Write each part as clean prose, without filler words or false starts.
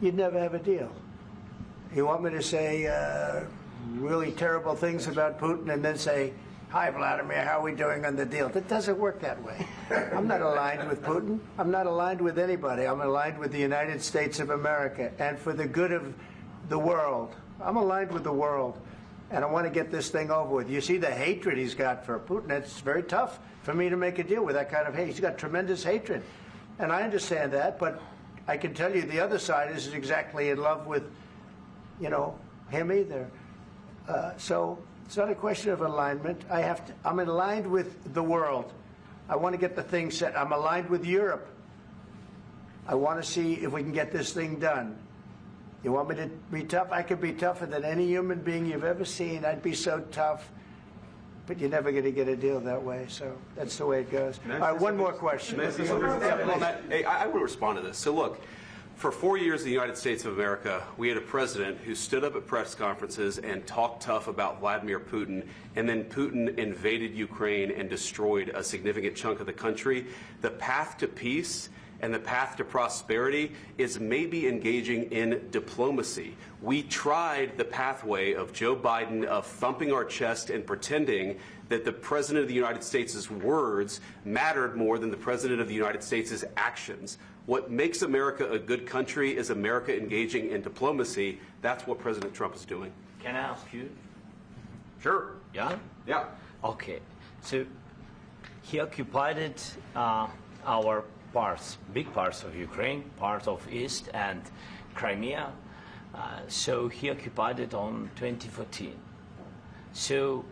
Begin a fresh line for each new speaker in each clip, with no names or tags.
you'd never have a deal. You want me to say really terrible things about Putin and then say, "Hi, Vladimir, how are we doing on the deal?" That doesn't work that way. I'm not aligned with Putin. I'm not aligned with anybody. I'm aligned with the United States of America and for the good of the world. I'm aligned with the world, and I want to get this thing over with. You see the hatred he's got for Putin. It's very tough for me to make a deal with that kind of hate. He's got tremendous hatred, and I understand that, but I can tell you the other side isn't exactly in love with, you know, him either. So it's not a question of alignment. I'm aligned with the world. I want to get the thing set. I'm aligned with Europe. I want to see if we can get this thing done. You want me to be tough? I could be tougher than any human being you've ever seen. I'd be so tough. But you're never going to get a deal that way. So that's the way it goes. All right, one more question.
Hey, I want to respond to this. So look, for 4 years in the United States of America, we had a president who stood up at press conferences and talked tough about Vladimir Putin, and then Putin invaded Ukraine and destroyed a significant chunk of the country. The path to peace and the path to prosperity is maybe engaging in diplomacy. We tried the pathway of Joe Biden of thumping our chest and pretending that the President of the United States' words mattered more than the President of the United States' actions. What makes America a good country is America engaging in diplomacy. That's what President Trump is doing.
Can I ask you?
Sure.
Yeah?
Yeah.
Okay. So he occupied it, our parts, big parts of Ukraine, part of East and Crimea. So he occupied it on 2014. So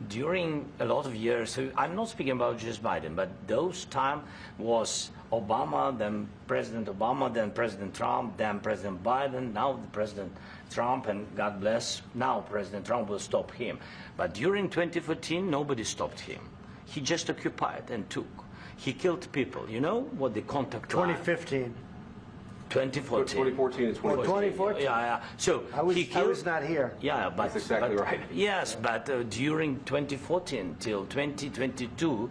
during a lot of years, so I'm not speaking about just Biden, but those time was Obama, then President Obama, then President Trump, then President Biden, now the President Trump, and God bless, now President Trump will stop him. But during 2014, nobody stopped him. He just occupied and took. He killed people. You know what the contact
2015.
2014.
2014 and 2014.
2014.
Yeah. So
I was not here.
Yeah, but
that's exactly right.
Yes, but during 2014 till 2022,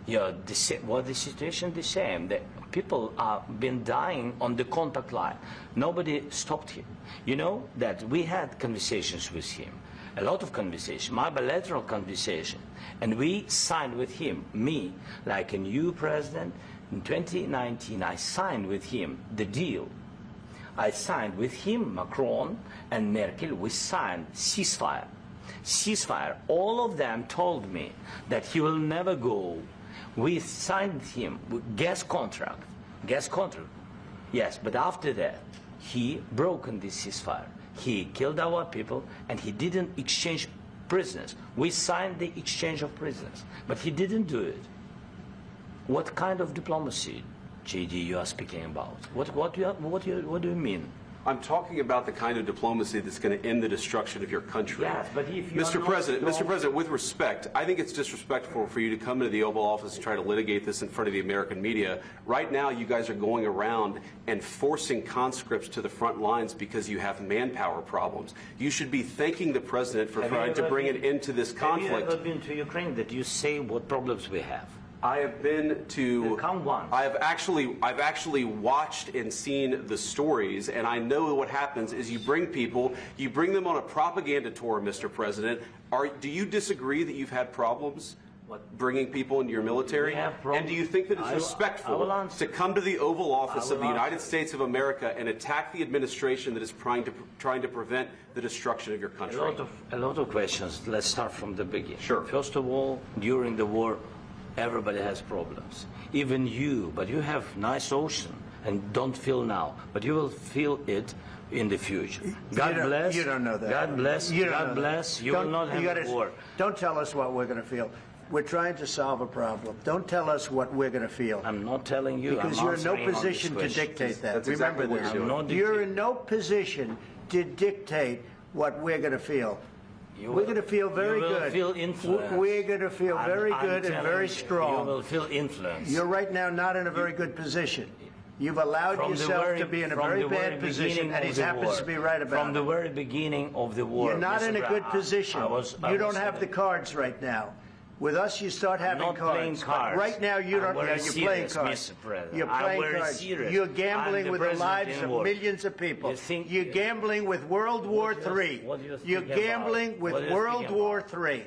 yeah, the situation the same. The people have been dying on the contact line. Nobody stopped him. You know that we had conversations with him, a lot of conversation, my bilateral conversation, and we signed with him, me, like a new president. In 2019, I signed with him the deal. I signed with him, Macron and Merkel, we signed ceasefire. Ceasefire. All of them told me that he will never go. We signed him with gas contract. Yes, but after that, he broken this ceasefire. He killed our people, and he didn't exchange prisoners. We signed the exchange of prisoners, but he didn't do it. What kind of diplomacy, J.D., you are speaking about? What do you mean?
I'm talking about the kind of diplomacy that's going to end the destruction of your country.
Yes, but if you
Mr. President, with respect, I think it's disrespectful for you to come into the Oval Office and try to litigate this in front of the American media. Right now, you guys are going around and forcing conscripts to the front lines because you have manpower problems. You should be thanking the President for trying to bring an end to this conflict.
Have you ever been to Ukraine that you say what problems we have?
I have been to.
Come once.
I've actually watched and seen the stories, and I know what happens is you bring people, you bring them on a propaganda tour, Mr. President. Do you disagree that you've had problems bringing people into your military? And do you think that it's respectful to come to the Oval Office of the United States of America and attack the administration that is trying to prevent the destruction of your country?
A lot of questions. Let's start from the beginning.
Sure.
First of all, during the war, everybody has problems, even you, but you have nice ocean and don't feel now, but you will feel it in the future. God bless.
You don't know that.
God bless. God bless. You will not have a war.
Don't tell us what we're going to feel. We're trying to solve a problem. Don't tell us what we're going to feel.
I'm not telling you.
Because you're in no position to dictate that.
That's exactly
Remember
what
this. You're in no position to dictate what we're going to feel. We're going to feel very good.
You will feel influence.
We're going to feel very good and very strong.
You will feel influence.
You're right now not in a very good position. You've allowed yourself to be in a very bad position, and he happens to be right about it.
From the very beginning of the war.
You're not in a good position. You don't have the cards right now. With us, you start having
Not
cards.
playing
But
cards.
right now, you
I'm
don't.
very
Yeah, you're playing
serious,
cards.
Mr. President.
You're
I'm
playing
very
cards.
serious.
You're
I'm
gambling
the
with the
president
lives
in
of
war.
millions of people.
You think-
You're gambling with World War
What do you-
III.
what do you
You're
speak about?
gambling with
What do you
World
speak
War
about?
III.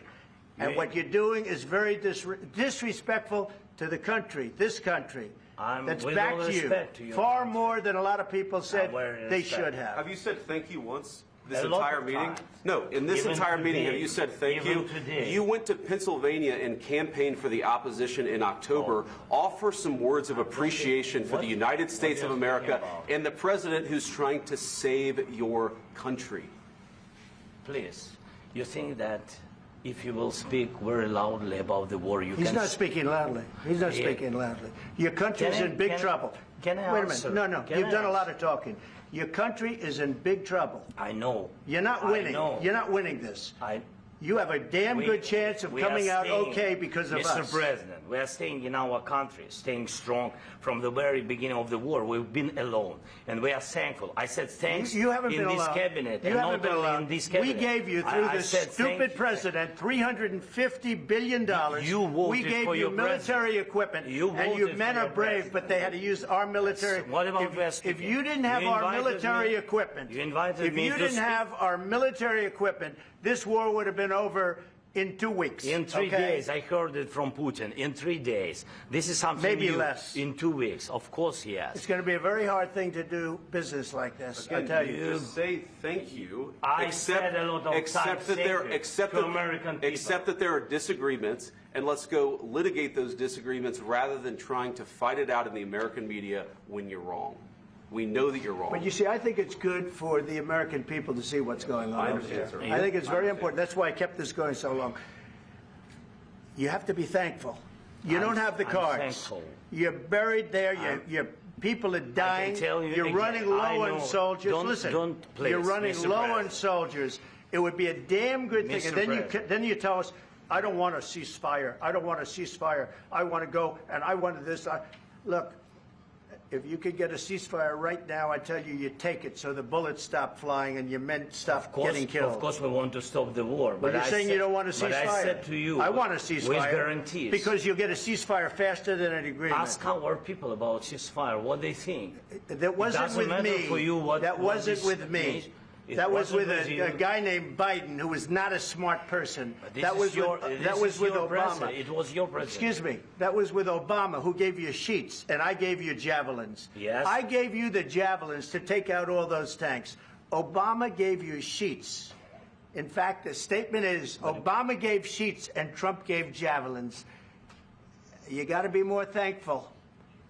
And
You-
what you're doing is very disrespectful to the country, this country. That's
with
back
all
to you.
respect to your
Far
country.
more than a lot of people said
very
they
respect.
should have.
Have you said thank you once this
A lot
entire
of
meeting?
times.
No, in this
Even
entire meeting,
today.
have you said thank
Even
you?
today.
You went to Pennsylvania and campaigned for the opposition in October. Offer some words of appreciation for the United States of
you
America
speaking about?
and the president who's trying to save your country.
Please, you think that if you will speak very loudly about the war, you
He's
can...
not speaking loudly. He's not
Yeah.
speaking loudly. Your country's
Can I-
in big
can-
trouble.
can I
Wait a
answer?
minute. No.
Can
You've
I
done a lot
answer?
of talking. Your country is in big trouble.
I know.
You're not
I
winning.
know.
You're not winning this.
I,
You have a damn
we-
good chance of
we are
coming out
staying-
okay because of
Mr.
us.
President, we are staying in our country, staying strong from the very beginning of the war. We've been alone, and we are thankful. I said thanks
You haven't
in
been
this
alone.
cabinet,
You
and
haven't
not
been
only
alone.
in this
We
cabinet.
gave you, through
I
this
said thank
stupid
you.
president, $350 billion.
You voted
we gave
for
you
your
military
president.
equipment,
You
and your
voted
men
for
are
your
brave,
president.
but they had to use our military.
What about West
If
again?
you didn't have
You
our
invited
military
me-
equipment,
you invited
if
me
you
to
didn't
speak-
have our military equipment, this war would have been over in 2 weeks.
In 3
okay?
days, I heard it from Putin. In 3 days, this is something
Maybe
new.
less.
In 2 weeks, of course, yes.
It's going to be a very hard thing to do business like this. I tell you.
Just say thank you.
I said a lot of
accept
times
that there,
thank you
accept
to
that,
American people.
accept that there are disagreements, and let's go litigate those disagreements rather than trying to fight it out in the American media when you're wrong. We know that you're wrong.
But you see, I think it's good for the American people to see what's going on.
I
over
understand,
here.
sir.
I think it's
I
very
understand.
important. That's why I kept this going so long. You have to be thankful. You don't have the
I'm
cards.
thankful.
You're buried there. Your people are dying.
tell you
You're
again,
running low
I
on
know.
soldiers.
Don't-
Listen,
don't, please,
you're running
Mr.
low on
President.
soldiers. It would be a damn good thing.
Mr.
And then
President.
then you tell us, I don't want a ceasefire. I don't want a ceasefire. I want to go and I wanted this. Look. If you could get a ceasefire right now, I tell you, you take it so the bullets stop flying and your men stop getting killed.
Of course, we want to stop the war.
But you're saying you don't want a ceasefire.
But I said to you,
I want a ceasefire.
with guarantees.
Because you'll get a ceasefire faster than an agreement.
Ask our people about ceasefire, what they think.
That wasn't
doesn't
with
matter
me.
for you what-
that
what
wasn't
this
with me.
means. It
That was with
wasn't with you.
a guy named Biden, who was not a smart person.
This
That
is
was
your,
with,
this
that was
is
with
your
Obama.
president. It was your president.
Excuse me. That was with Obama, who gave you sheets, and I gave you javelins.
Yes.
I gave you the javelins to take out all those tanks. Obama gave you sheets. In fact, the statement is Obama gave sheets and Trump gave javelins. You got to be more thankful,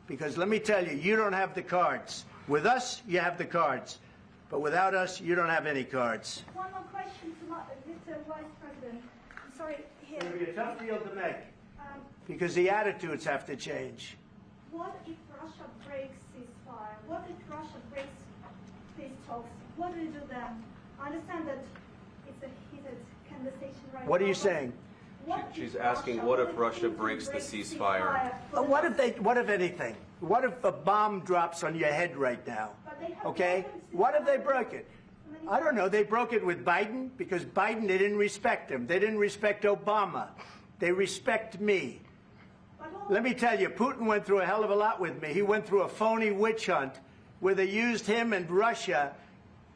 because let me tell you, you don't have the cards. With us, you have the cards. But without us, you don't have any cards.
One more question to Mr. Vice President. I'm sorry, here.
It's going to be a tough deal to make,
Um,
because the attitudes have to change.
what if Russia breaks ceasefire? What if Russia breaks peace talks? What do you do then? I understand that it's a heated conversation right now.
What are you
but
saying?
what
She's
if
asking,
Russia-
what if Russia
Putin
breaks the
breaks
ceasefire?
for the-
What if anything? What if a bomb drops on your head right now?
But they have
Okay?
broken
What if they
ceasefire
broke it?
many
I don't know. They broke it with Biden, because Biden, they didn't respect him. They didn't respect Obama. They respect me.
But all-
Let me tell you, Putin went through a hell of a lot with me. He went through a phony witch hunt where they used him and Russia.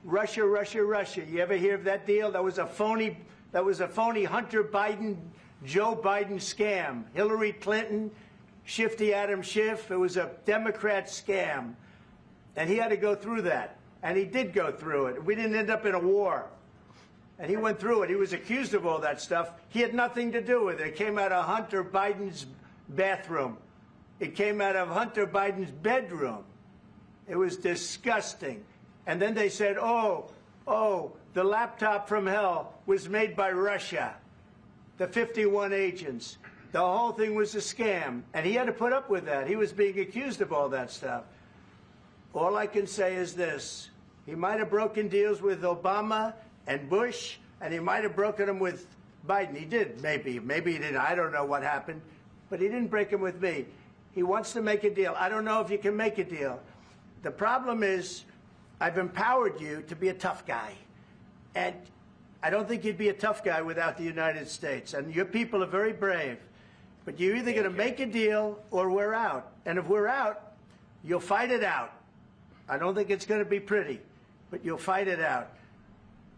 Russia. You ever hear of that deal? That was a phony Hunter Biden, Joe Biden scam. Hillary Clinton, Shifty Adam Schiff. It was a Democrat scam. And he had to go through that. And he did go through it. We didn't end up in a war. And he went through it. He was accused of all that stuff. He had nothing to do with it. It came out of Hunter Biden's bathroom. It came out of Hunter Biden's bedroom. It was disgusting. And then they said, oh, the laptop from hell was made by Russia. The 51 agents. The whole thing was a scam. And he had to put up with that. He was being accused of all that stuff. All I can say is this. He might have broken deals with Obama and Bush, and he might have broken them with Biden. He did, maybe. Maybe he didn't. I don't know what happened. But he didn't break them with me. He wants to make a deal. I don't know if you can make a deal. The problem is I've empowered you to be a tough guy. And I don't think you'd be a tough guy without the United States. And your people are very brave. But you're either going to make a deal or we're out. And if we're out, you'll fight it out. I don't think it's going to be pretty, but you'll fight it out.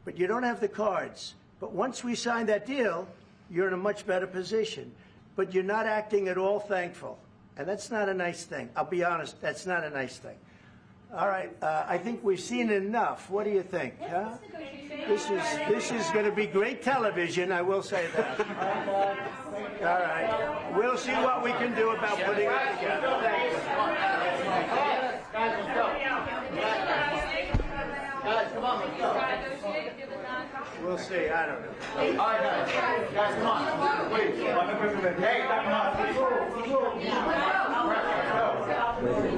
But you don't have the cards. But once we sign that deal, you're in a much better position. But you're not acting at all thankful. And that's not a nice thing. I'll be honest, that's not a nice thing. All right, I think we've seen enough. What do you think? Huh? This is going to be great television, I will say that. All right. We'll see what we can do about putting it together.
Guys, let's go. Guys, come on, let's go.
We'll see. I don't know.
All right, guys. Guys, come on. Please. Hey, come on. Let's go.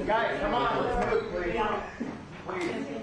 Guys, come on. Let's move, please. Please.